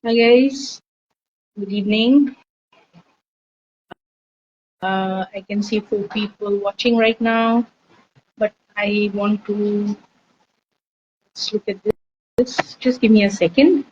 Hi guys, good evening. I can see 4 people watching right now, but I want to let's look at this. Just give me a second.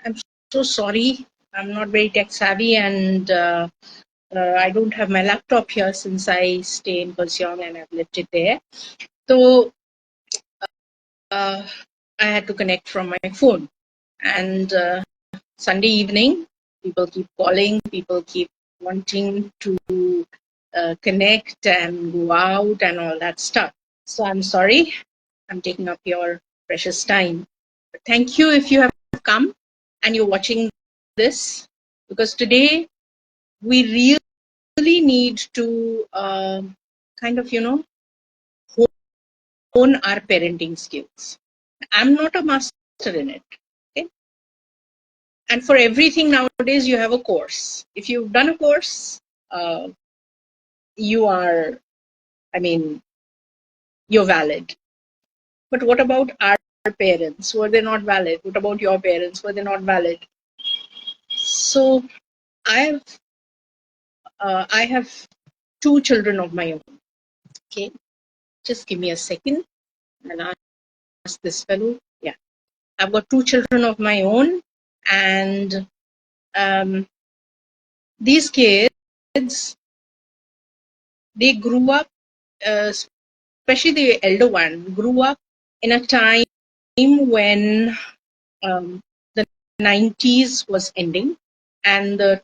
I'm so sorry. I'm not very tech savvy, and I don't have my laptop here since I stay in Bachchon and I've left it there. So I had to connect from my phone. And Sunday evening, people keep calling, people keep wanting to connect and go out and all that stuff. So I'm sorry, I'm taking up your precious time. But thank you if you have come and you're watching this, because today we really need to kind of, hone our parenting skills. I'm not a master in it. Okay? And for everything nowadays, you have a course. If you've done a course, you are, I mean, you're valid. But what about our parents? Were they not valid? What about your parents? Were they not valid? So I have 2 children of my own. Okay, just give me a second and I'll ask this fellow. Yeah, I've got 2 children of my own, and these kids, they grew up, especially the elder one, grew up in a time when the 90s was ending and the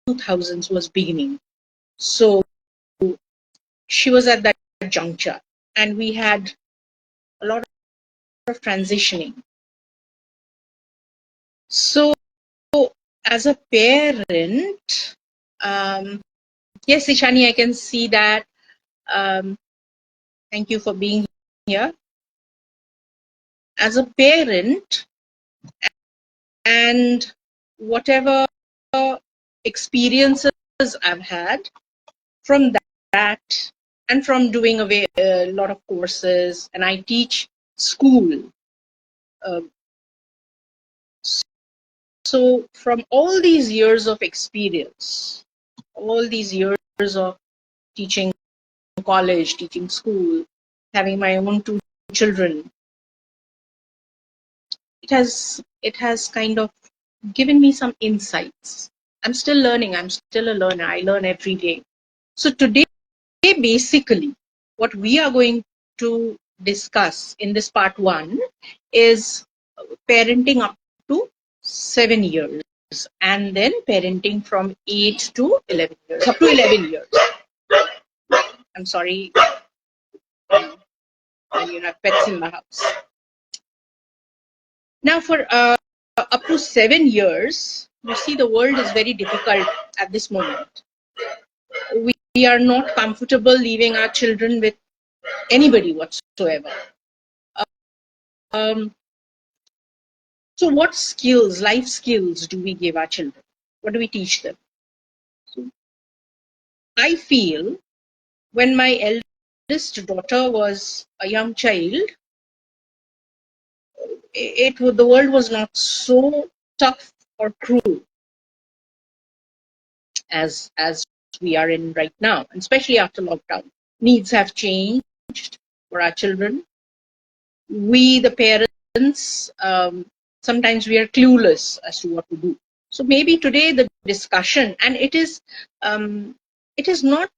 2000s was beginning. So she was at that juncture, and we had a lot of transitioning. So as a parent, yes, Ishani, I can see that. Thank you for being here. As a parent, and whatever experiences I've had from that, and from doing a lot of courses, and I teach school. So from all these years of experience, all these years of teaching college, teaching school, having my own 2 children, it has kind of given me some insights. I'm still learning. I'm still a learner. I learn every day. So today, basically, what we are going to discuss in this part 1 is parenting up to 7 years, and then parenting from 8 to 11 years, up to 11 years. I'm sorry, you have pets in the house. Now, for up to 7 years, you see, the world is very difficult at this moment. We are not comfortable leaving our children with anybody whatsoever. Um, so what skills, life skills, do we give our children? What do we teach them? So I feel when my eldest daughter was a young child, the world was not so tough or cruel as we are in right now, especially after lockdown. Needs have changed for our children. We, the parents, sometimes we are clueless as to what to do. So maybe today the discussion, and it is not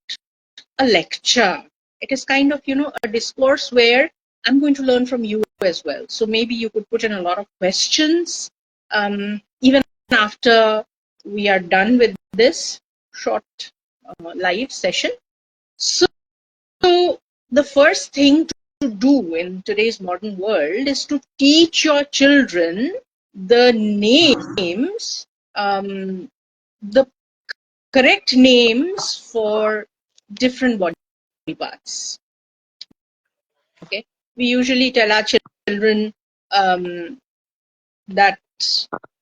a lecture. It is kind of, a discourse where I'm going to learn from you as well. So maybe you could put in a lot of questions, even after we are done with this short live session. So the first thing to do in today's modern world is to teach your children the names, the correct names for different body parts. Okay, we usually tell our children that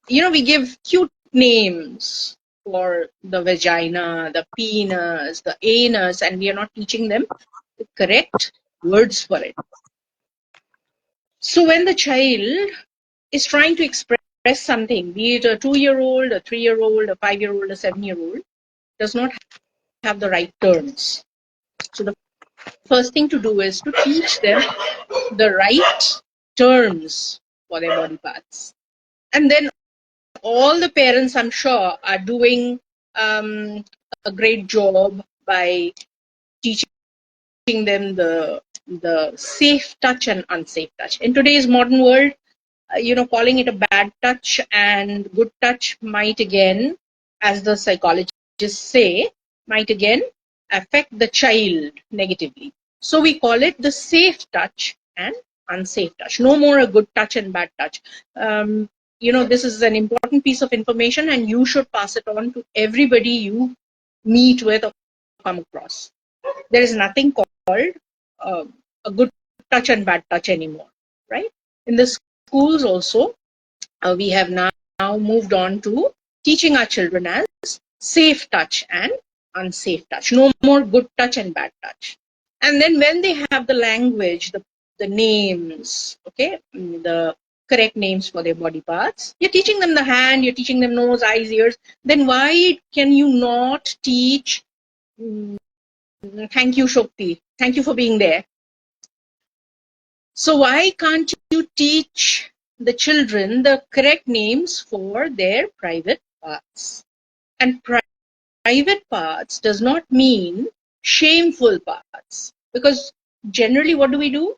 we give cute names for the vagina, the penis, the anus, and we are not teaching them the correct words for it. So when the child is trying to express something, be it a 2-year-old, a 3-year-old, a 5-year-old, a 7-year-old, does not have the right terms. So the first thing to do is to teach them the right terms for their body parts. And then all the parents, I'm sure, are doing a great job by teaching them the safe touch and unsafe touch. In today's modern world, calling it a bad touch and good touch might again, as the psychologists say, might again affect the child negatively. So we call it the safe touch and unsafe touch. No more a good touch and bad touch. This is an important piece of information, and you should pass it on to everybody you meet with or come across. There is nothing called a good touch and bad touch anymore, right? In the schools also, we have now moved on to teaching our children as safe touch and unsafe touch. No more good touch and bad touch. And then when they have the language, the names, okay, the correct names for their body parts, you're teaching them the hand, you're teaching them nose, eyes, ears, then why can you not teach thank you, Shokti, thank you for being there? So why can't you teach the children the correct names for their private parts? And private parts does not mean shameful parts, because generally what do?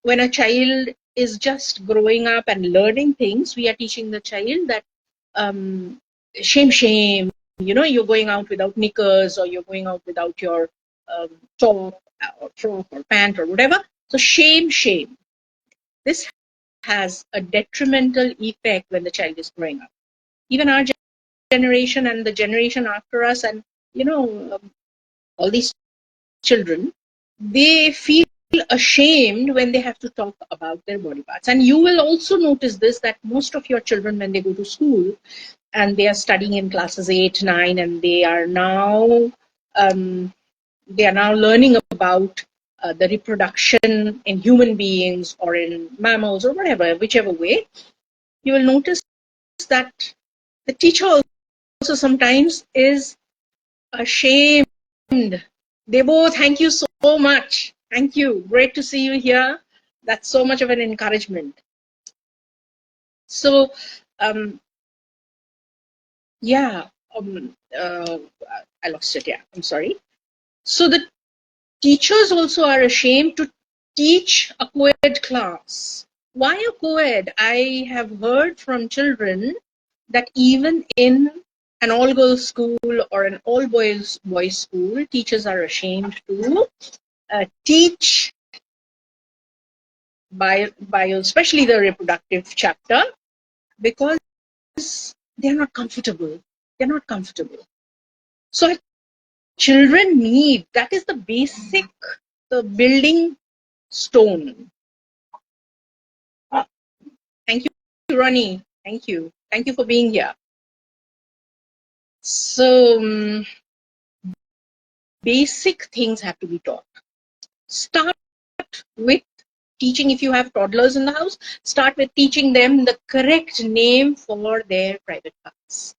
When a child is just growing up and learning things, we are teaching the child that shame, you're going out without knickers, or you're going out without your top or frock or pant or whatever. So shame. This has a detrimental effect when the child is growing up. Even our generation and the generation after us, and all these children, they feel ashamed when they have to talk about their body parts. And you will also notice this, that most of your children, when they go to school and they are studying in classes 8, 9, and they are now learning about the reproduction in human beings or in mammals or whatever, whichever way, you will notice that the teacher also sometimes is ashamed. Debo, thank you so much. Thank you. Great to see you here. That's so much of an encouragement. So, I lost it. Yeah, I'm sorry. So the teachers also are ashamed to teach a co-ed class. why a co-ed? I have heard from children that even in an all-girls school or an all-boys school, teachers are ashamed to teach bio, especially the reproductive chapter, because they're not comfortable. They're not comfortable. So children need, that is the basic, the building stone. Thank you, Ronnie. Thank you. Thank you for being here. So, basic things have to be taught. Start with teaching, if you have toddlers in the house, start with teaching them the correct name for their private parts.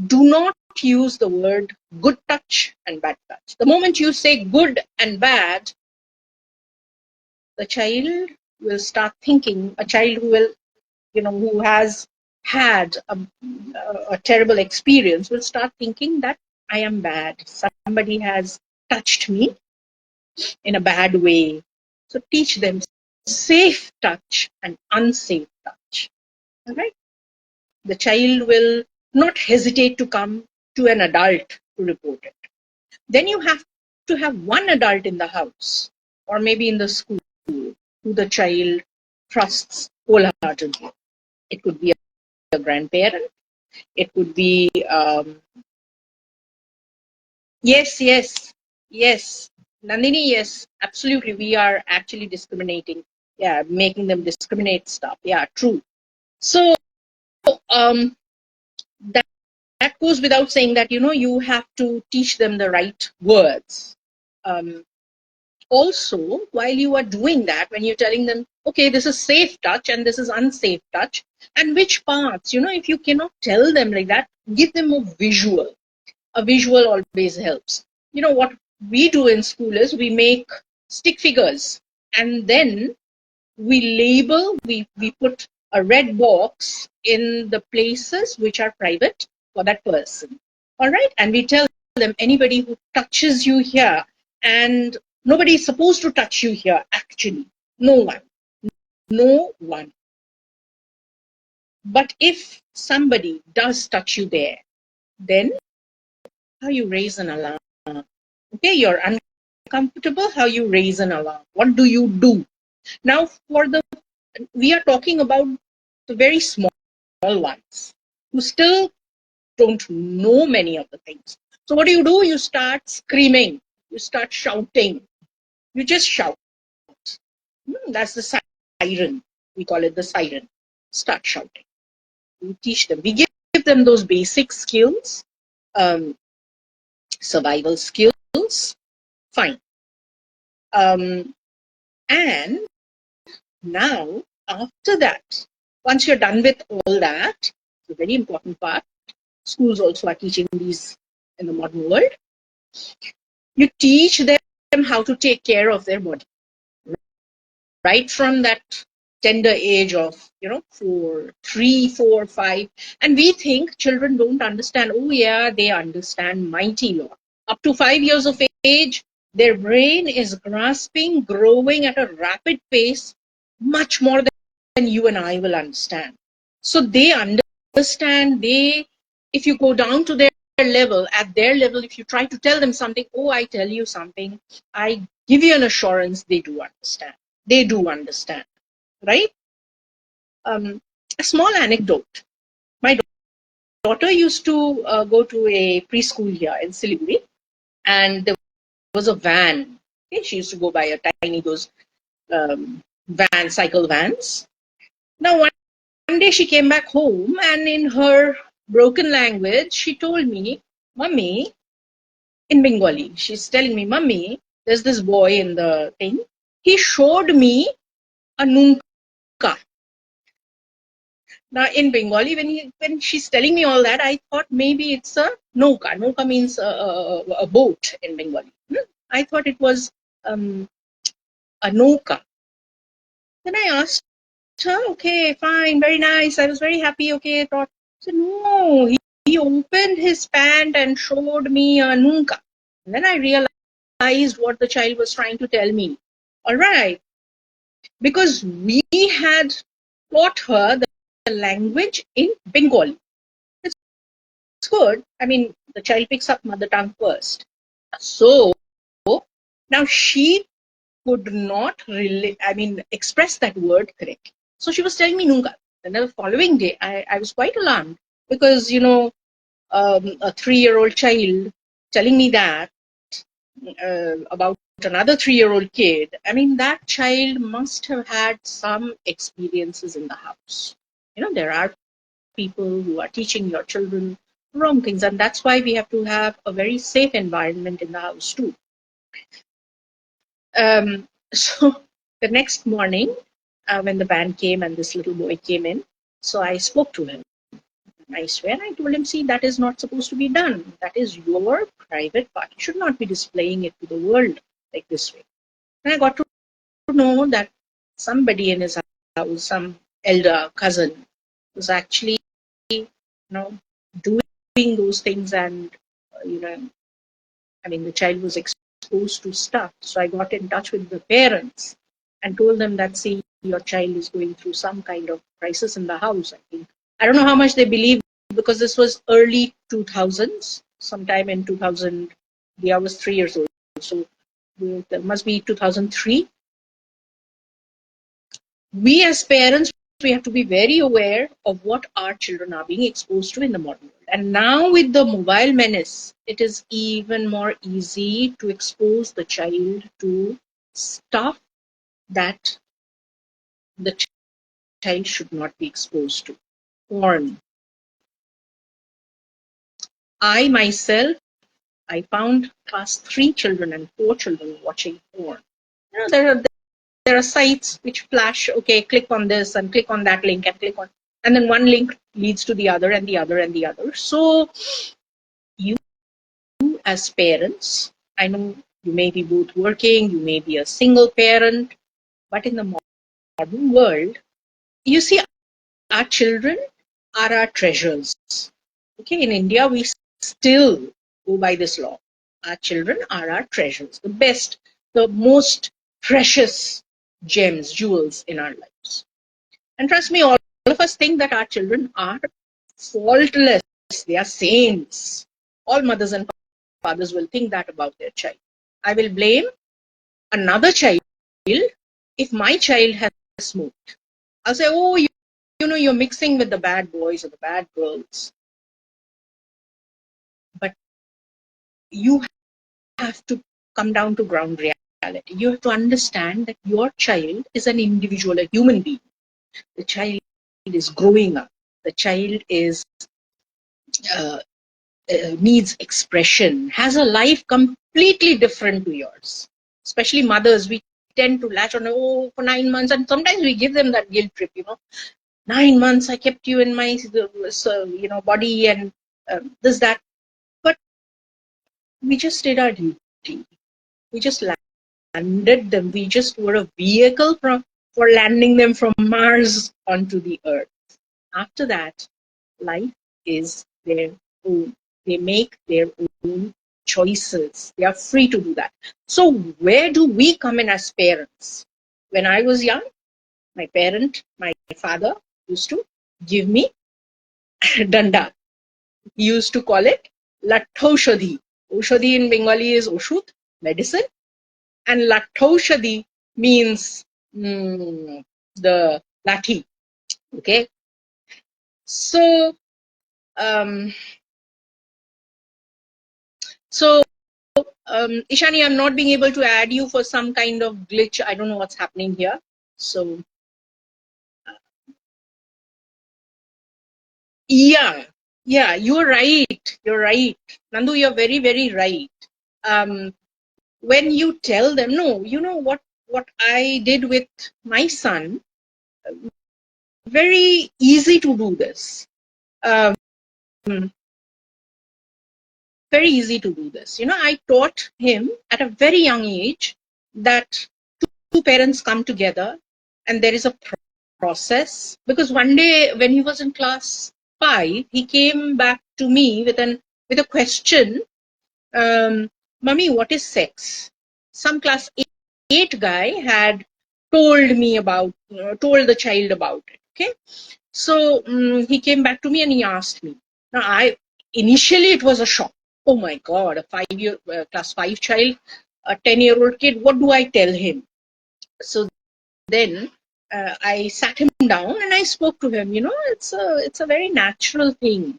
Do not use the word good touch and bad touch. The moment you say good and bad, the child will start thinking, a child who will, who has had a terrible experience will start thinking that I am bad. Somebody has touched me in a bad way. So teach them safe touch and unsafe touch. All right? The child will not hesitate to come to an adult to report it. Then you have to have one adult in the house or maybe in the school who the child trusts wholeheartedly. It could be a grandparent. It could be, yes. Nandini, yes, absolutely. We are actually discriminating. Yeah, making them discriminate stuff. Yeah, true. So um, that goes without saying that, you have to teach them the right words. Also, while you are doing that, when you're telling them, okay, this is safe touch and this is unsafe touch, and which parts, if you cannot tell them like that, give them a visual. A visual always helps. What we do in school is we make stick figures and then we label, we put a red box in the places which are private for that person. All right. And we tell them, anybody who touches you here, and nobody is supposed to touch you here, actually. No one. No one. But if somebody does touch you there, then how you raise an alarm? Okay, you're uncomfortable, how you raise an alarm? What do you do? Now, we are talking about the very small ones who still don't know many of the things. So what do? You start screaming, you start shouting, you just shout. That's the siren. We call it the siren. Start shouting. We teach them. We give them those basic skills, survival skills. Fine. And now, after that, once you're done with all that, it's a very important part. Schools also are teaching these in the modern world. You teach them how to take care of their body. Right from that tender age of 3, 4, 5, and we think children don't understand. Oh yeah, they understand mighty lot. Up to 5 years of age, their brain is grasping, growing at a rapid pace, much more than you and I will understand. So they understand. If you go down to their level, at their level, if you try to tell them something, oh, I tell you something, I give you an assurance, they do understand. They do understand, right? A small anecdote. My daughter used to go to a preschool here in Siliguri, and there was a van. Okay? She used to go by a tiny, those cycle vans. Now, one day she came back home, and in her broken language, she told me, Mummy, in Bengali, she's telling me, Mummy, there's this boy in the thing. He showed me a nunka. Now, in Bengali, when she's telling me all that, I thought maybe it's a nauka. Nauka means a boat in Bengali. I thought it was a nauka. Then I asked her, okay, fine, very nice. I was very happy. Okay, I thought. So no, he opened his pant and showed me a nunka. And then I realized what the child was trying to tell me. All right. because we had taught her the language in Bengali. It's good. I mean, the child picks up mother tongue first. So now she could not really, express that word correctly. So she was telling me Nunga. And the following day, I was quite alarmed because, a 3-year-old child telling me that about another 3-year-old kid. I mean, that child must have had some experiences in the house. There are people who are teaching your children wrong things, and that's why we have to have a very safe environment in the house too. So the next morning, when the band came and this little boy came in, so I spoke to him. I swear, I told him, see, that is not supposed to be done. That is your private part. You should not be displaying it to the world like this way. And I got to know that somebody in his house, some elder cousin, was actually, doing those things, and the child was exposed to stuff. So I got in touch with the parents and told them that, see, your child is going through some kind of crisis in the house. I don't know how much they believe, because this was early 2000s, sometime in 2000. I was 3 years old, so there must be 2003. We as parents, we have to be very aware of what our children are being exposed to in the modern world. And now with the mobile menace, it is even more easy to expose the child to stuff that the child should not be exposed to. Porn. I myself, I found class 3 children and 4 children watching porn. There are sites which flash, okay, click on this and click on that link and click on, and then one link leads to the other and the other and the other. So you as parents, I know you may be both working, you may be a single parent, but in the modern world, you see, our children are our treasures. Okay, in India, we still go by this law. Our children are our treasures, the best, the most precious gems, jewels in our lives. And trust me, all of us think that our children are faultless. They are saints. All mothers and fathers will think that about their child. I will blame another child if my child has smoked. I'll say, oh, you're mixing with the bad boys or the bad girls. But you have to come down to ground reality. You have to understand that your child is an individual, a human being. The child is growing up. The child is needs expression, has a life completely different to yours. Especially mothers, we tend to latch on, oh, for 9 months, and sometimes we give them that guilt trip, 9 months I kept you in my body, and this, that. But we just did our duty. We just landed them. We just were a vehicle for landing them from Mars onto the Earth. After that, life is their own. They make their own choices. They are free to do that. So where do we come in as parents? When I was young, my father used to give me danda. He used to call it lattaushadhi. Oshadhi in Bengali is oshut, medicine, and lattaushadhi means the lathi. Okay, so Ishani, I'm not being able to add you for some kind of glitch. I don't know what's happening here. So yeah, you're right. You're right, Nandu. You're very, very right. When you tell them, no, you know what I did with my son. Very easy to do this. Um, very easy to do this. I taught him at a very young age that two parents come together and there is a process. Because one day when he was in class 5, he came back to me with a question, Mummy, what is sex? Some class 8 guy had told the child about it. Okay, so he came back to me and he asked me. Now, initially it was a shock. Oh my God, a class 5 child, a 10-year-old kid. What do I tell him? So then I sat him down and I spoke to him. It's a very natural thing.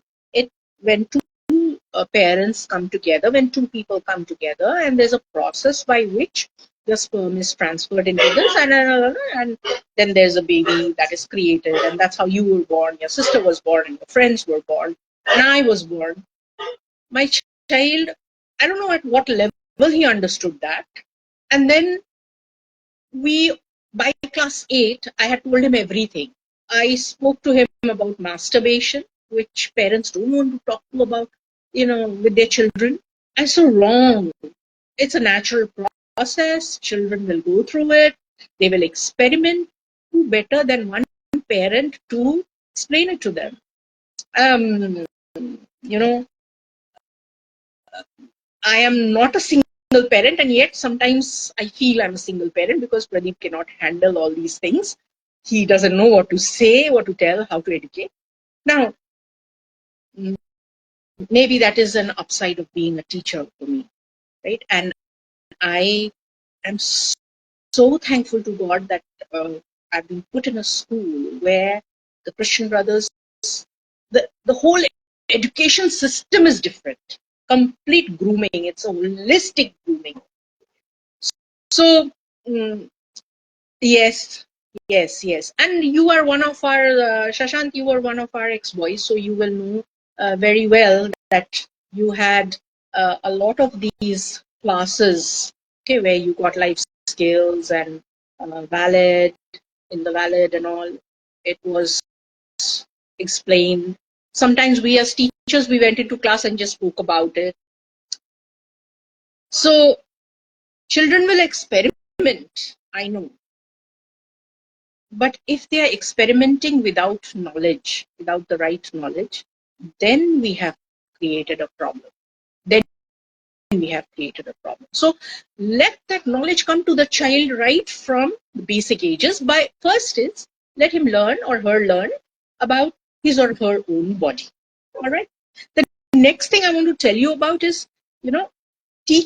When two parents come together, when two people come together, and there's a process by which the sperm is transferred into this, and then there's a baby that is created, and that's how you were born. Your sister was born, and your friends were born, and I was born. My child, I don't know at what level he understood that, and then by class 8, I had told him everything. I spoke to him about masturbation, which parents don't want to talk to about, with their children. I said, wrong. It's a natural process. Children will go through it. They will experiment. Who better than one parent to explain it to them? You know, I am not a single parent, and yet sometimes I feel I'm a single parent because Pradeep cannot handle all these things. He doesn't know what to say, what to tell, how to educate. Now, maybe that is an upside of being a teacher for me, right? And I am so thankful to God that I've been put in a school where the Christian brothers, the whole education system is different. Complete grooming. It's a holistic grooming. So, yes, yes. And you are one of our, Shashank, you were one of our ex-boys, so you will know very well that you had a lot of these classes, okay, where you got life skills and valid, in the valid and all. It was explained. Sometimes we as teachers, we went into class and just spoke about it. So, children will experiment, I know. But if they are experimenting without knowledge, without the right knowledge, then we have created a problem. So let that knowledge come to the child right from the basic ages. By first is let him learn or her learn about his or her own body. All right. The next thing I want to tell you about is, teach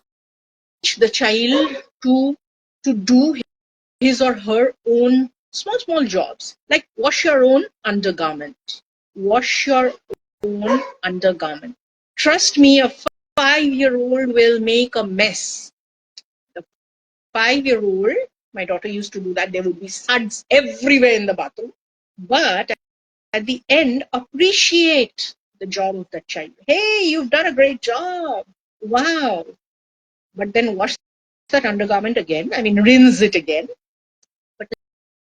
the child to do his or her own small jobs, like wash your own undergarment. Wash your own undergarment. Trust me, a 5-year-old will make a mess. The 5-year-old, my daughter used to do that. There would be suds everywhere in the bathroom. But at the end, appreciate the job of that child. Hey, you've done a great job. Wow. But then wash that undergarment again. I mean, rinse it again. But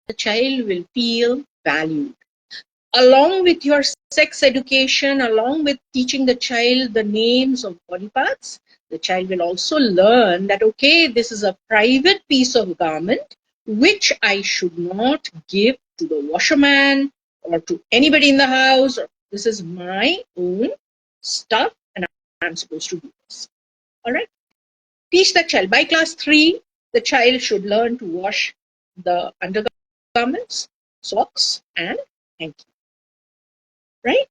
the child will feel valued. Along with your sex education, along with teaching the child the names of body parts, the child will also learn that, okay, this is a private piece of garment which I should not give to the washerman or to anybody in the house. This is my own stuff and I'm supposed to do this. All right. Teach that child. By class 3, the child should learn to wash the undergarments, socks, and hanky. Right?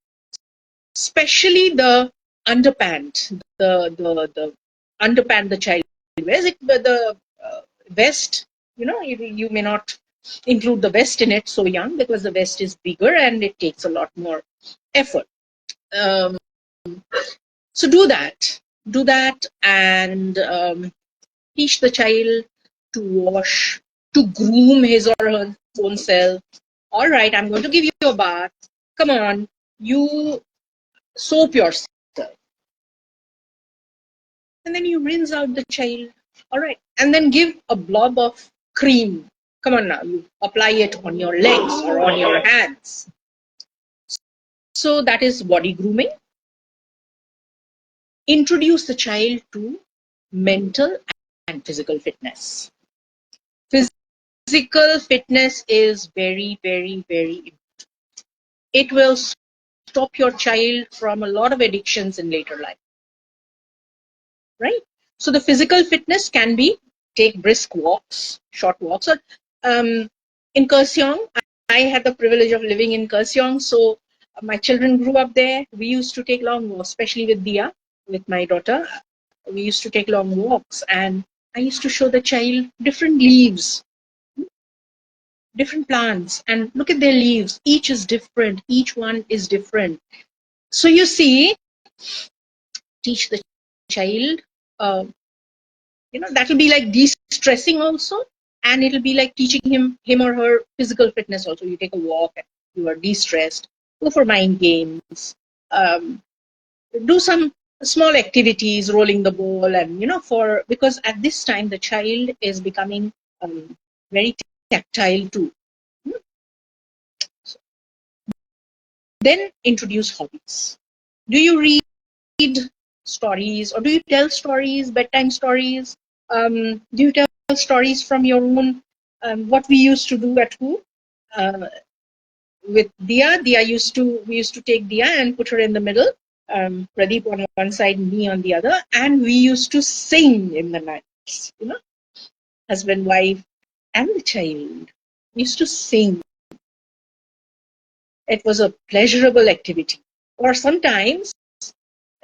Especially the underpant, the underpant the child wears. The vest, you may not include the vest in it so young because the vest is bigger and it takes a lot more effort. So do that, and teach the child to wash, to groom his or her own self. All right, I'm going to give you a bath. Come on, you soap yourself. And then you rinse out the child. All right. And then give a blob of cream. Come on now, you apply it on your legs or on your hands. So that is body grooming. Introduce the child to mental and physical fitness. Physical fitness is very, very, very important. It will stop your child from a lot of addictions in later life. Right? So the physical fitness can be take brisk walks, short walks, or In Kurseong, I had the privilege of living in Kurseong, so my children grew up there. We used to take long walks, especially with Dia, with my daughter. We used to take long walks, and I used to show the child different leaves, different plants, and look at their leaves. Each is different. Each one is different. So you see, teach the child. Uh, that'll be like de-stressing also, and it'll be like teaching him or her physical fitness also. You take a walk and you are de-stressed. Go for mind games. Um, do some small activities, rolling the ball, and for because at this time the child is becoming very tactile too. Then introduce hobbies. Do you read stories, or do you tell stories, bedtime stories? Do you tell stories from your own? What we used to do at home uh, with Dia. We used to take Dia and put her in the middle. Pradeep on one side, me on the other, and we used to sing in the nights. Husband, wife, and the child. We used to sing. It was a pleasurable activity. Or sometimes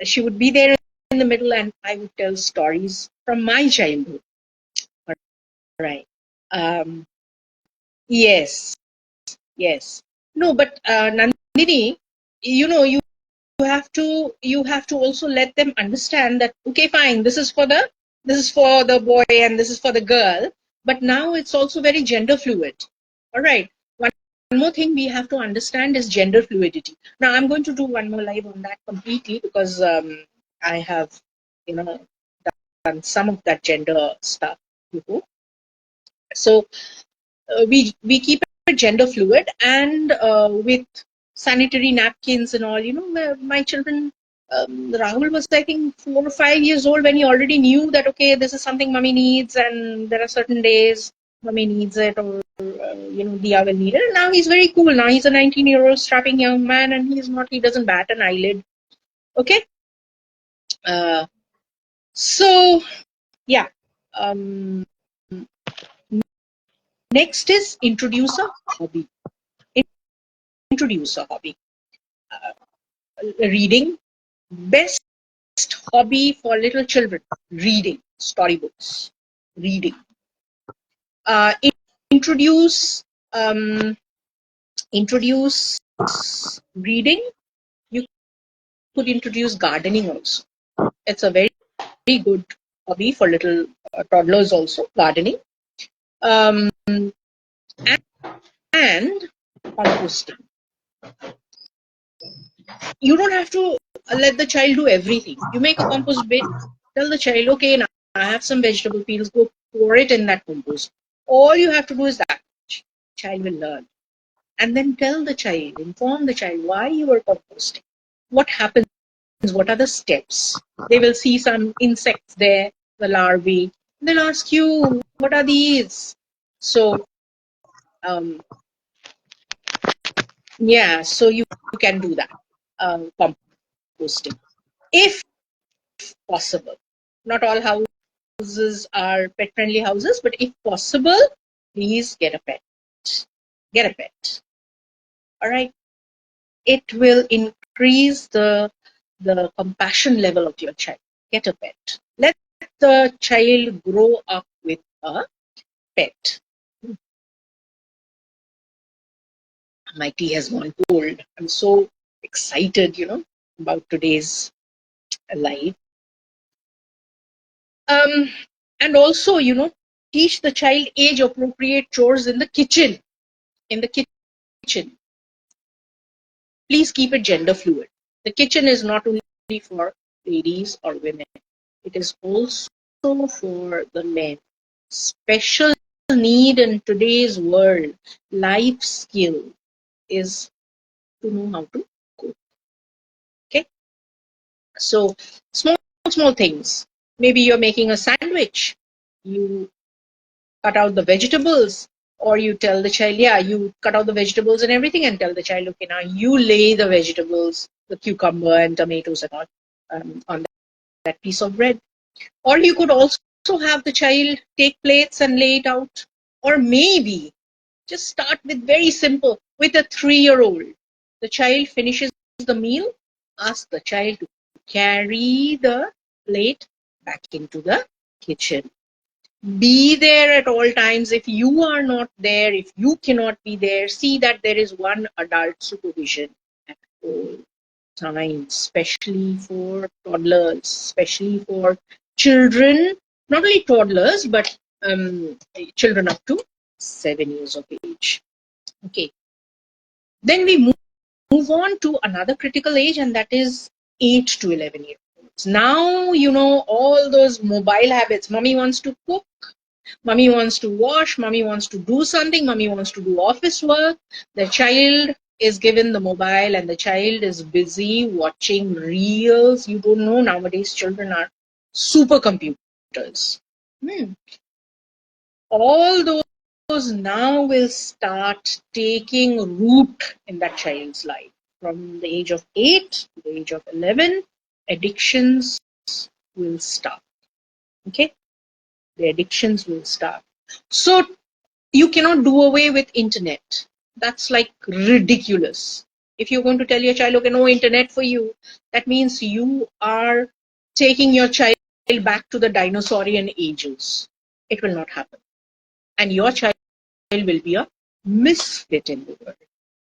she would be there in the middle, and I would tell stories from my childhood. Right. Um, yes. Yes. No, but Nandini, you have to also let them understand that, okay, fine, this is for the boy and this is for the girl, but now it's also very gender fluid. All right. One more thing we have to understand is gender fluidity. Now I'm going to do one more live on that completely, because I have you know done some of that gender stuff before. So we keep it gender fluid, and with sanitary napkins and all. My children, Rahul was, I think, 4 or 5 years old when he already knew that, okay, this is something mommy needs, and there are certain days mommy needs it, or Dia will need it. And now he's very cool. Now he's a 19-year-old strapping young man, and he doesn't bat an eyelid. Okay. uh, so yeah. um, Next is introduce a hobby. Introduce a hobby. Reading. Best hobby for little children: reading storybooks. Reading. uh, introduce introduce reading. You could introduce gardening also. It's a very, very good hobby for little toddlers also, gardening. um, and composting. You don't have to let the child do everything. You make a compost bin, tell the child, okay, now I have some vegetable peels, go pour it in that compost. All you have to do is that. Child will learn. And then tell the child, inform the child why you are composting, what happens, what are the steps. They will see some insects there, the larvae. They'll ask you, what are these? So, yeah, so you can do that, composting, if possible. Not all houses are pet friendly houses, but if possible, please get a pet. Get a pet. All right. It will increase the compassion level of your child. Get a pet. Let the child grow up with a pet. My tea has gone cold. I'm so excited, about today's live. And also, teach the child age appropriate chores in the kitchen. In the kitchen, please keep it gender fluid. The kitchen is not only for ladies or women, it is also for the men. Special need in today's world, life skill, is to know how to cook. Okay. So small things. Maybe you're making a sandwich. You cut out the vegetables, or you tell the child, yeah, you cut out the vegetables and everything, and tell the child, okay, now you lay the vegetables, the cucumber and tomatoes and all, on that piece of bread. Or you could also have the child take plates and lay it out Or maybe just start with very simple, with a 3-year-old. The child finishes the meal, ask the child to carry the plate back into the kitchen. Be there at all times. If you are not there, if you cannot be there, see that there is one adult supervision at all times, especially for toddlers, especially for children, not only toddlers, but children up to 7 years of age. Okay. Then we move on to another critical age, and that is 8 to 11 years olds. Now, all those mobile habits. Mommy wants to cook, mommy wants to wash, mommy wants to do something, mommy wants to do office work. The child is given the mobile and the child is busy watching reels. You don't know, nowadays children are supercomputers. All those now will start taking root in that child's life. From the age of 8 to the age of 11, addictions will start. Okay? The addictions will start. So you cannot do away with internet. That's like ridiculous. If you're going to tell your child, okay, no internet for you, that means you are taking your child back to the dinosaurian ages. It will not happen. And your child will be a misfit in the world.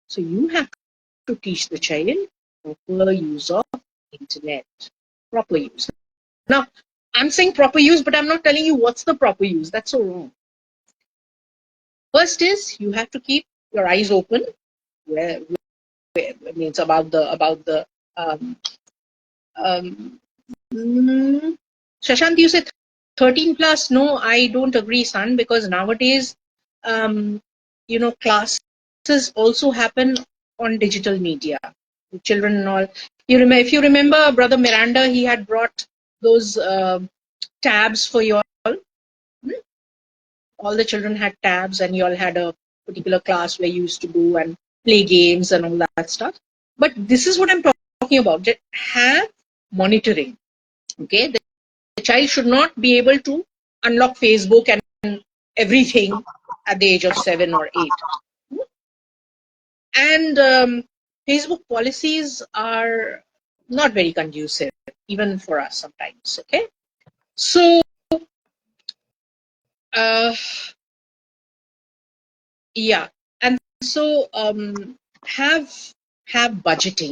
So you have to teach the child proper use of internet. Proper use. Now, I'm saying proper use, but I'm not telling you what's the proper use. That's so wrong. First is you have to keep your eyes open. Where it means about the Shashant, you said 13 plus. No, I don't agree, son, because nowadays, classes also happen on digital media. The children and all. If you remember, Brother Miranda, he had brought those tabs for you all. All the children had tabs, and you all had a particular class where you used to go and play games and all that stuff. But this is what I'm talking about. Just have monitoring. Okay, the child should not be able to unlock Facebook and everything at the age of 7 or 8. And Facebook policies are not very conducive, even for us sometimes. Okay, so yeah, and so have budgeting.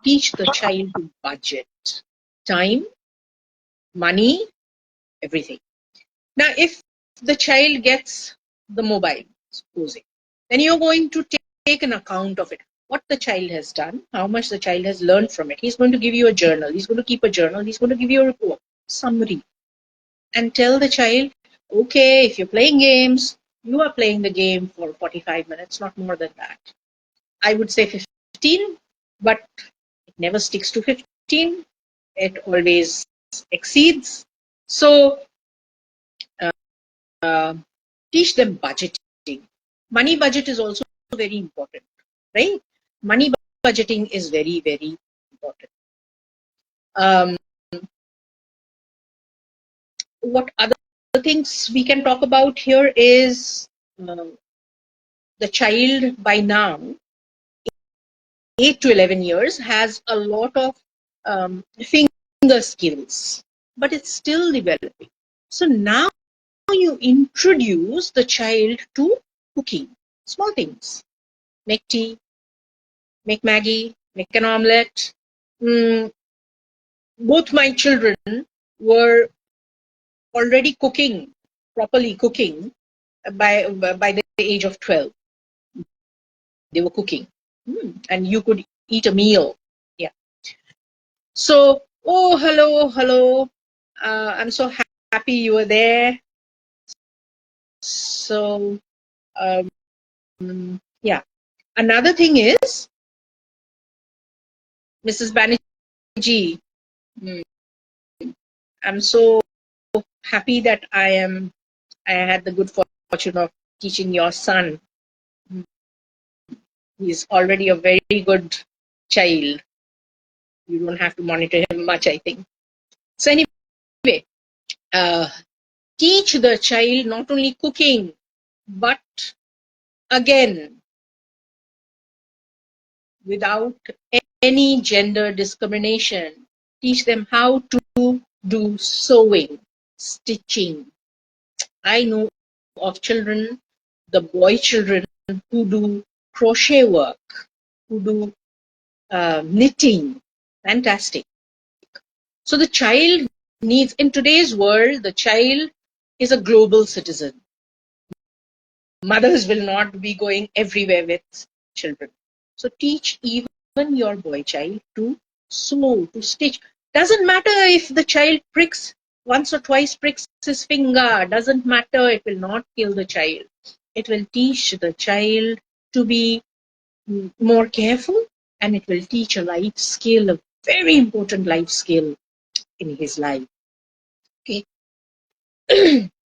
Teach the child to budget time, money, everything. Now, if the child gets the mobile, supposing, then you're going to take an account of it. What the child has done, how much the child has learned from it. He's going to give you a journal. He's going to keep a journal. He's going to give you a report, summary, and tell the child, okay, if you're playing games, you are playing the game for 45 minutes, not more than that. I would say 15, but it never sticks to 15. It always exceeds. So teach them budgeting. Money budget is also very important, right? Money budgeting is very, very important. What other things we can talk about here is the child by now, 8 to 11 years, has a lot of finger skills, but it's still developing. So now you introduce the child to cooking, small things. Make tea, make Maggie, make an omelette. Both my children were already cooking, properly cooking, by the age of 12. They were cooking. And you could eat a meal. Yeah. So, oh, hello. I'm so happy you were there. So, yeah. Another thing is, Mrs. Banerjee, I'm so happy that I had the good fortune of teaching your son. He's already a very good child. You don't have to monitor him much, I think. So anyway, teach the child not only cooking, but again, without any gender discrimination. Teach them how to do sewing, stitching. I know of children, the boy children, who do crochet work, who do knitting. Fantastic. So the child needs, in today's world, the child is a global citizen. Mothers will not be going everywhere with children. So teach even your boy child to sew, to stitch. Doesn't matter if the child pricks once or twice, pricks his finger. Doesn't matter. It will not kill the child. It will teach the child to be more careful, and it will teach a life skill, a very important life skill in his life. Okay.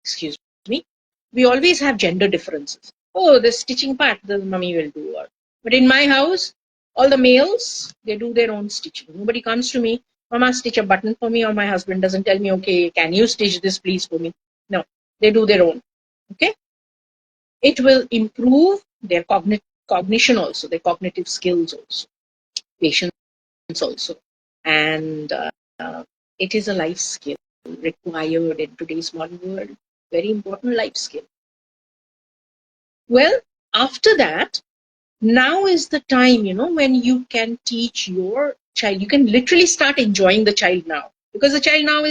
Excuse me. We always have gender differences. Oh, the stitching part, the mummy will do. But in my house, all the males, they do their own stitching. Nobody comes to me, Mama, stitch a button for me, or my husband doesn't tell me, okay, can you stitch this please for me? No, they do their own. Okay. It will improve their cognition also, their cognitive skills also, patience also. And it is a life skill required in today's modern world. Very important life skill. Well, after that, now is the time, when you can teach your child. You can literally start enjoying the child now, because the child now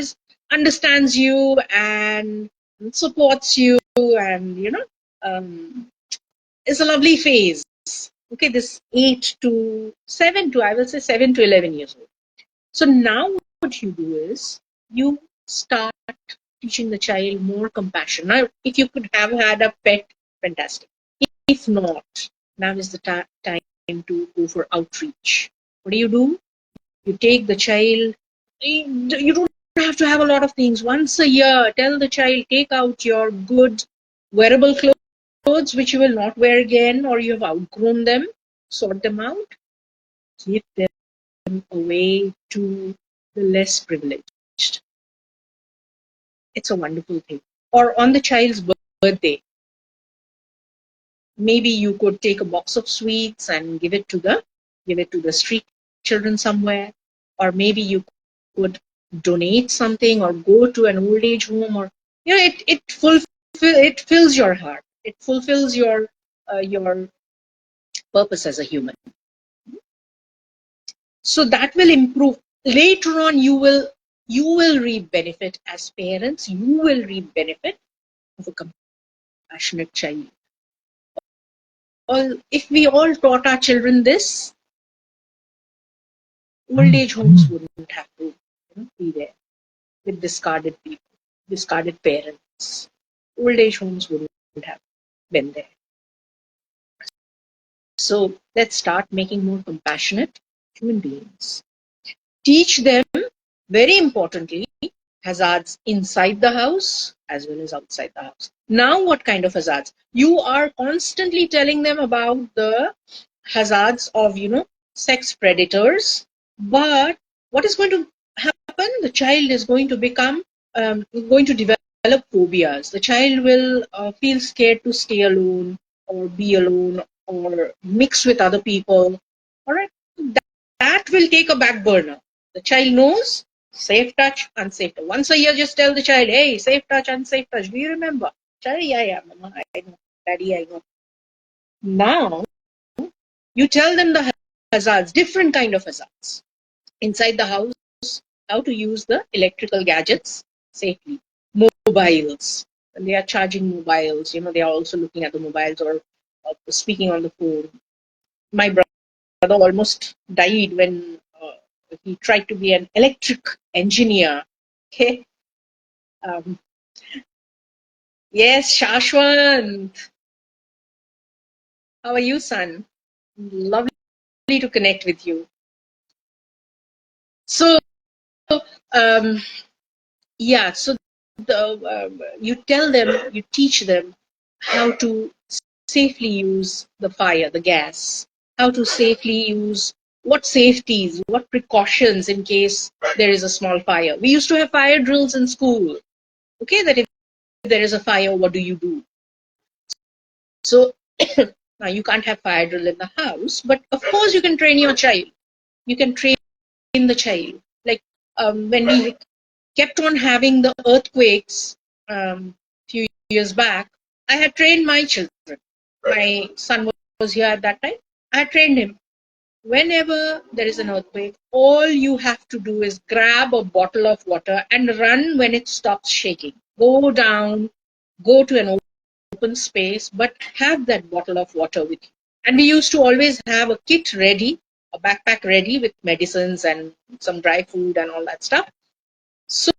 understands you and supports you, and it's a lovely phase. Okay, this 7 to 11 years old. So now what you do is you start teaching the child more compassion. Now, if you could have had a pet, fantastic. If not, now is the time to go for outreach. What do? You take the child. You don't have to have a lot of things. Once a year, tell the child, take out your good wearable clothes which you will not wear again, or you have outgrown them. Sort them out. Give them away to the less privileged. It's a wonderful thing. Or on the child's birthday, maybe you could take a box of sweets and give it to the street children somewhere, or maybe you could donate something, or go to an old age home, or it fills your heart. It fulfills your purpose as a human. So that will improve. Later on, you will reap benefit as parents. You will reap benefit of a compassionate child. If we all taught our children this, old age homes wouldn't have to be there with discarded people, discarded parents. Old age homes wouldn't have been there. So let's start making more compassionate human beings. Teach them, very importantly, hazards inside the house as well as outside the house. Now, what kind of hazards? You are constantly telling them about the hazards of, sex predators, but what is going to happen? The child is going to going to develop phobias. The child will feel scared to stay alone, or be alone, or mix with other people. All right, that will take a back burner. The child knows safe touch, unsafe touch. Once a year, just tell the child, hey, safe touch, unsafe touch. Do you remember? Child, yeah, mama, I know. Daddy, I know. Now, you tell them the hazards, different kind of hazards. Inside the house, how to use the electrical gadgets safely. Mobiles. When they are charging mobiles, they are also looking at the mobiles, or speaking on the phone. My brother almost died when he tried to be an electric engineer. Okay. Um, yes, Shashwant. How are you, son? Lovely to connect with you. So, um, yeah, so you tell them, you teach them how to safely use the fire, the gas, how to safely use, what safeties, what precautions in case there is a small fire. We used to have fire drills in school. Okay, that if there is a fire, what do you do? So now you can't have fire drill in the house, but of course you can train your child. You can train the child. Like when we kept on having the earthquakes few years back, I had trained my children. My son was here at that time. I had trained him. Whenever there is an earthquake, all you have to do is grab a bottle of water and run when it stops shaking. Go down, go to an open space, but have that bottle of water with you. And we used to always have a kit ready, a backpack ready with medicines and some dry food and all that stuff. So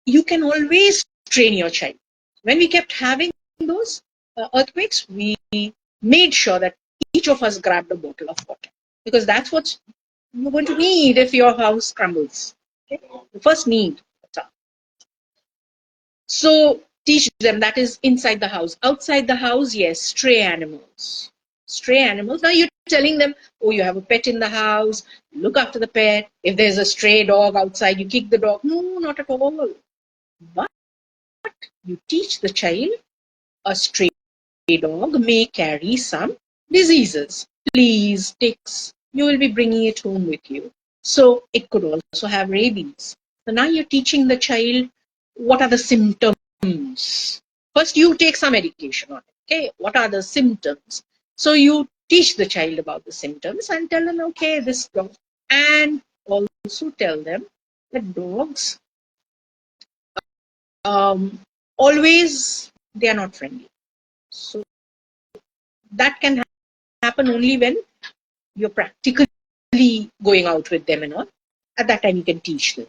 you can always train your child. When we kept having those earthquakes, we made sure that each of us grabbed a bottle of water, because that's what you're going to need if your house crumbles. Okay? The first need. So teach them that is inside the house. Outside the house, yes, stray animals. Stray animals. Now you're telling them, oh, you have a pet in the house, look after the pet. If there's a stray dog outside, you kick the dog. No, not at all. But you teach the child a stray dog may carry some diseases, fleas, ticks. You will be bringing it home with you. So it could also have rabies. So now you're teaching the child what are the symptoms. First, you take some medication on it. Okay, what are the symptoms? So you teach the child about the symptoms and tell them, okay, this dog, and also tell them that dogs always they are not friendly. So that can happen only when you're practically going out with them and all. At that time, you can teach them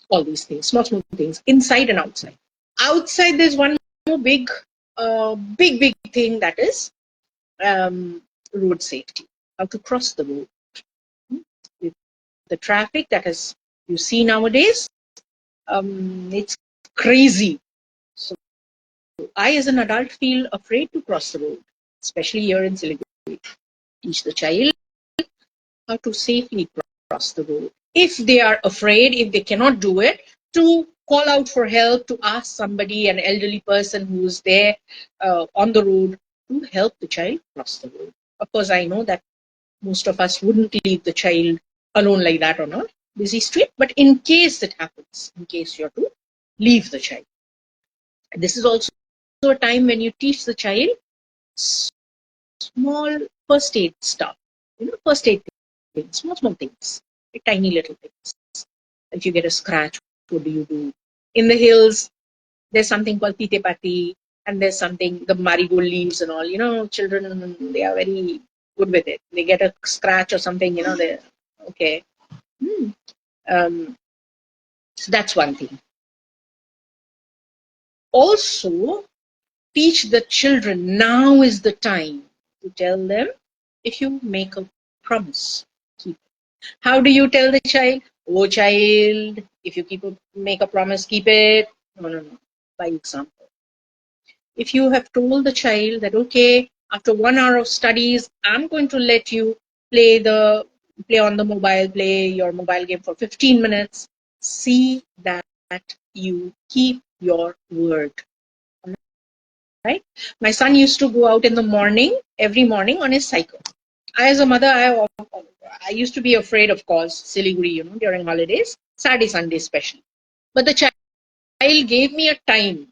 all these things, small, small things, inside and outside. Outside, there's one more big thing, that is road safety. How to cross the road. With the traffic that is you see nowadays, it's crazy. So I, as an adult, feel afraid to cross the road, especially here in Siliguri. Teach the child how to safely cross the road. If they are afraid, if they cannot do it, to call out for help, to ask somebody, an elderly person who's there on the road, to help the child cross the road. Of course, I know that most of us wouldn't leave the child alone like that on a busy street, but in case it happens, in case you're to leave the child. This is also a time when you teach the child small first aid stuff, first aid things, small things, tiny little things. If you get a scratch, what do you do? In the hills, there's something called pite pati, and there's something, the marigold leaves and all. Children, they are very good with it. They get a scratch or something, they're okay. So that's one thing. Also, teach the children, now is the time to tell them, if you make a promise, keep it. How do you tell the child? Oh, child, if you make a promise, keep it. No. By example. If you have told the child that, okay, after 1 hour of studies, I'm going to let you play on the mobile, play your mobile game for 15 minutes. See that you keep your word. Right? My son used to go out in the morning, every morning on his cycle. I, as a mother, I used to be afraid, of course, Siliguri, during holidays, Saturday, Sunday especially. But the child gave me a time.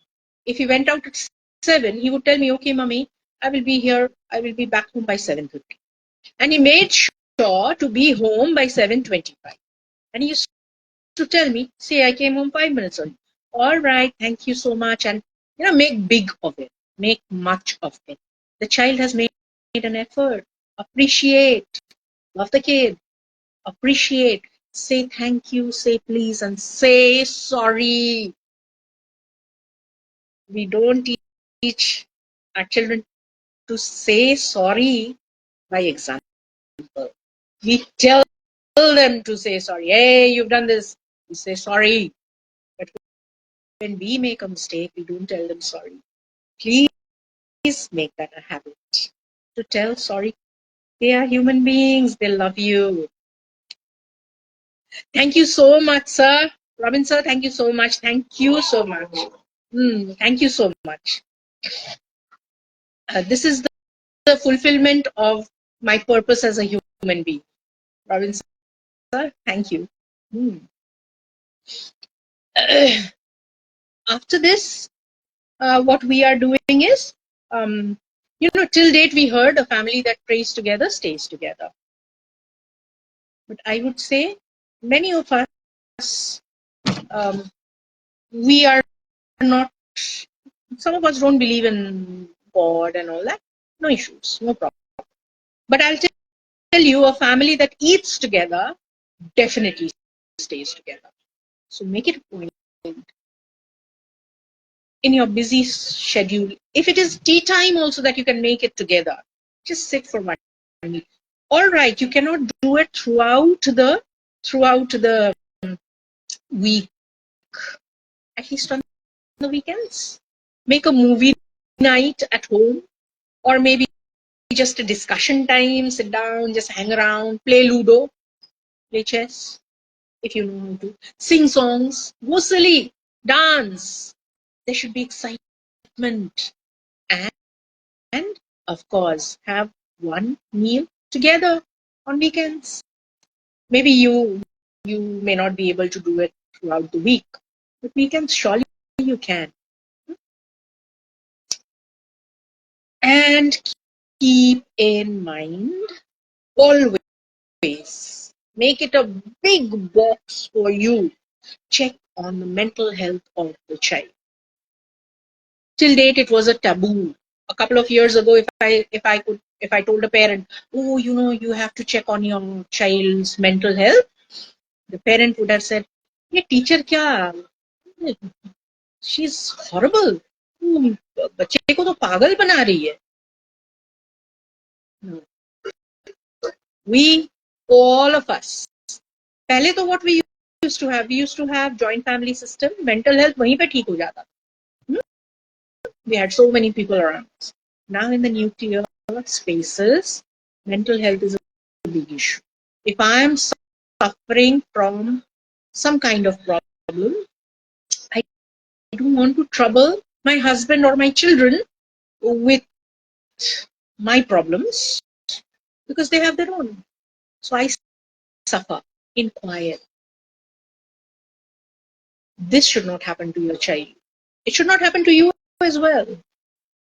If he went out at 7, he would tell me, okay, mommy, I will be back home by 7:30. And he made sure to be home by 7:25. And he used to tell me, say, I came home 5 minutes early. All right, thank you so much. And, make big of it, make much of it. The child has made an effort. Appreciate, love the kid, appreciate, say thank you, say please, and say sorry. We don't teach our children to say sorry by example. We tell them to say sorry. Hey, you've done this. We say sorry. But when we make a mistake, we don't tell them sorry. Please make that a habit. To tell sorry. They are human beings. They love you. Thank you so much, sir. Robin, sir, thank you so much. Thank you so much. Thank you so much. This is the fulfillment of my purpose as a human being. Robin sir, thank you. Hmm. After this, what we are doing is, till date we heard a family that prays together stays together. But I would say many of us, we are not, some of us don't believe in God and all that. No issues, no problem. But I'll tell you, a family that eats together definitely stays together. So make it a point in your busy schedule. If it is tea time also that you can make it together, just sit for 1 week. All right, you cannot do it throughout the week. At least on the weekends, make a movie night at home, or maybe just a discussion time. Sit down, just hang around, play Ludo, play chess. If you know how to sing songs, go silly, dance. There should be excitement, and of course, have one meal together on weekends. Maybe you may not be able to do it throughout the week, but weekends surely you can. And keep in mind, always make it a big box for you. Check on the mental health of the child. Till date, it was a taboo. A couple of years ago, if I told a parent, oh, you have to check on your child's mental health, the parent would have said, "ये teacher क्या? She's horrible. बच्चे को तो पागल बना रही है." We, all of us, पहले तो what we used to have joint family system. Mental health वहीं पे ठीक हो जाता. We had so many people around us. Now in the nuclear spaces, mental health is a big issue. If I am suffering from some kind of problem, I don't want to trouble my husband or my children with my problems because they have their own. So I suffer in quiet. This should not happen to your child. It should not happen to you as well.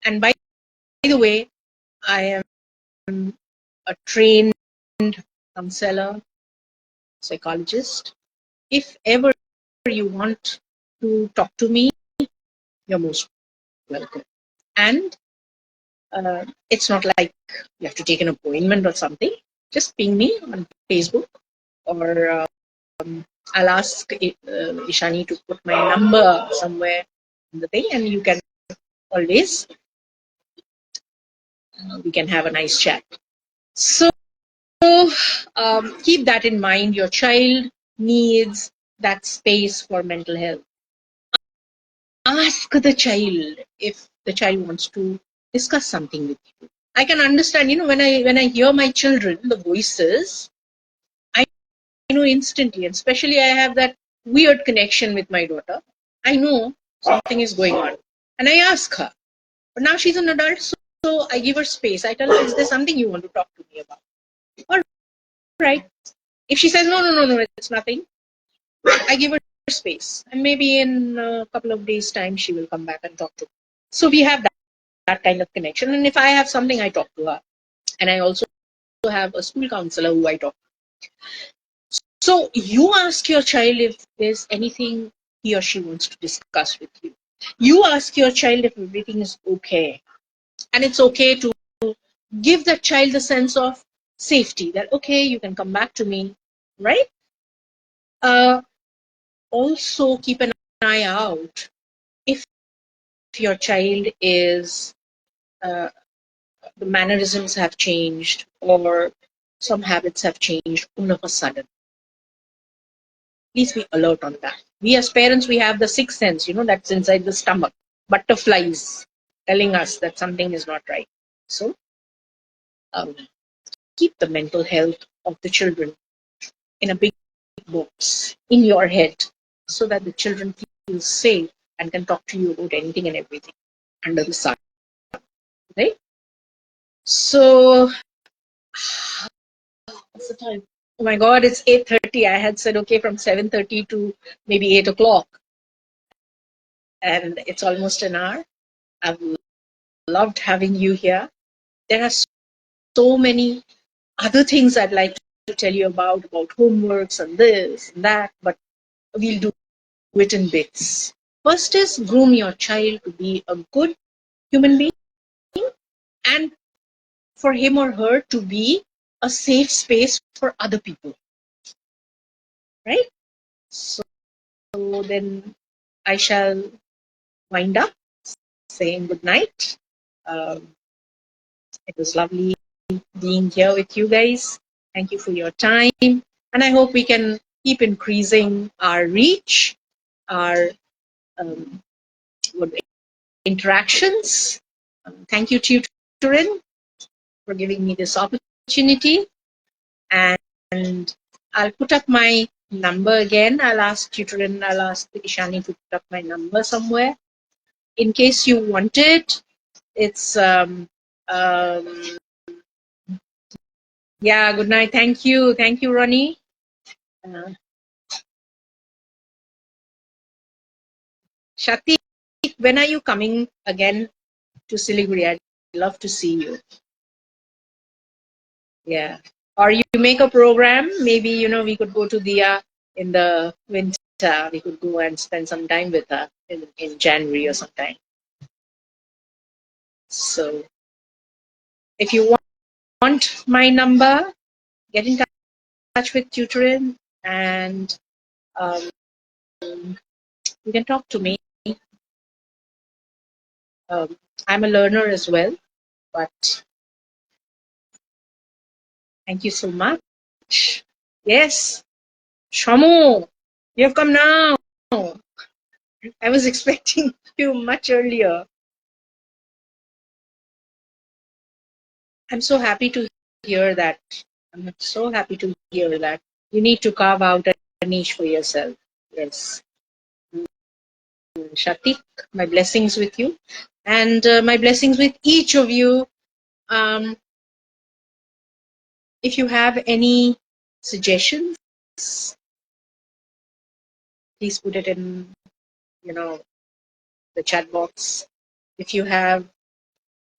And by the way, I am a trained counselor, psychologist. If ever you want to talk to me, you're most welcome. And it's not like you have to take an appointment or something. Just ping me on Facebook, or I'll ask Ishani to put my number somewhere in the thing, and you can always, we can have a nice chat. So keep that in mind. Your child needs that space for mental health. Ask the child if the child wants to discuss something with you. I can understand, when I hear my children, the voices, I know instantly, and especially I have that weird connection with my daughter. I know something is going on, and I ask her. But now she's an adult, so I give her space. I tell her, is there something you want to talk to me about? All right. If she says no, it's nothing, I give her space, and maybe in a couple of days' time she will come back and talk to me. So we have that kind of connection. And if I have something, I talk to her. And I also have a school counselor who I talk to. So you ask your child if there's anything he or she wants to discuss with you. You ask your child if everything is okay. And it's okay to give that child the sense of safety, that okay, you can come back to me, right? Also keep an eye out if your child is the mannerisms have changed, or some habits have changed all of a sudden. Please be alert on that. We as parents, we have the sixth sense, that's inside the stomach, butterflies telling us that something is not right. So keep the mental health of the children in a big box in your head, so that the children feel safe and can talk to you about anything and everything under the sun, right? So, what's the time? Oh my God, it's 8:30. I had said, okay, from 7:30 to maybe 8 o'clock. And it's almost an hour. I've loved having you here. There are so many other things I'd like to tell you about homeworks and this and that, but we'll do it in bits. First is groom your child to be a good human being and for him or her to be a safe space for other people, right? So then I shall wind up saying good night. It was lovely being here with you guys. Thank you for your time. And I hope we can keep increasing our reach, our um, interactions. Thank you, Tutor-In, for giving me this opportunity. And I'll put up my number again. I'll ask Tutor-In, I'll ask Ishani to put up my number somewhere. In case you want it, it's, yeah, good night. Thank you. Thank you, Ronnie. Shakti, when are you coming again to Siliguri? I'd love to see you. Yeah. Or you make a program. Maybe, we could go to Dia in the winter. We could go and spend some time with her in January or sometime. So if you want my number, get in touch with Tutor-In and you can talk to me. I'm a learner as well, but thank you so much. Yes, Shamu, you have come now. I was expecting you much earlier. I'm so happy to hear that. I'm so happy to hear that. You need to carve out a niche for yourself. Yes. Shatik, my blessings with you. And my blessings with each of you. If you have any suggestions, please put it in, the chat box. If you have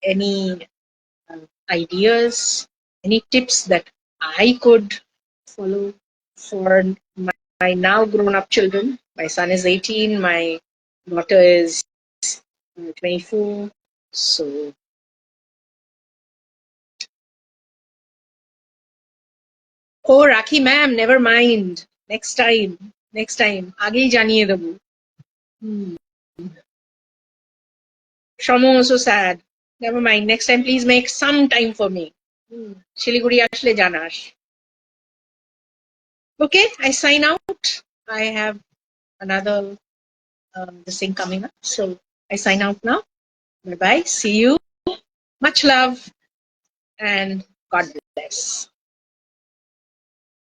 any ideas, any tips that I could follow for my now grown up children. My son is 18, my daughter is 24. So, oh, Rakhi ma'am, never mind. Next time. আগেই জানিয়ে দেবো. Shamo so sad. Never mind. Next time, please make some time for me. Shiliguri আসলে জানাস. Okay, I sign out. I have another this thing coming up. So I sign out now. Bye bye. See you. Much love and God bless.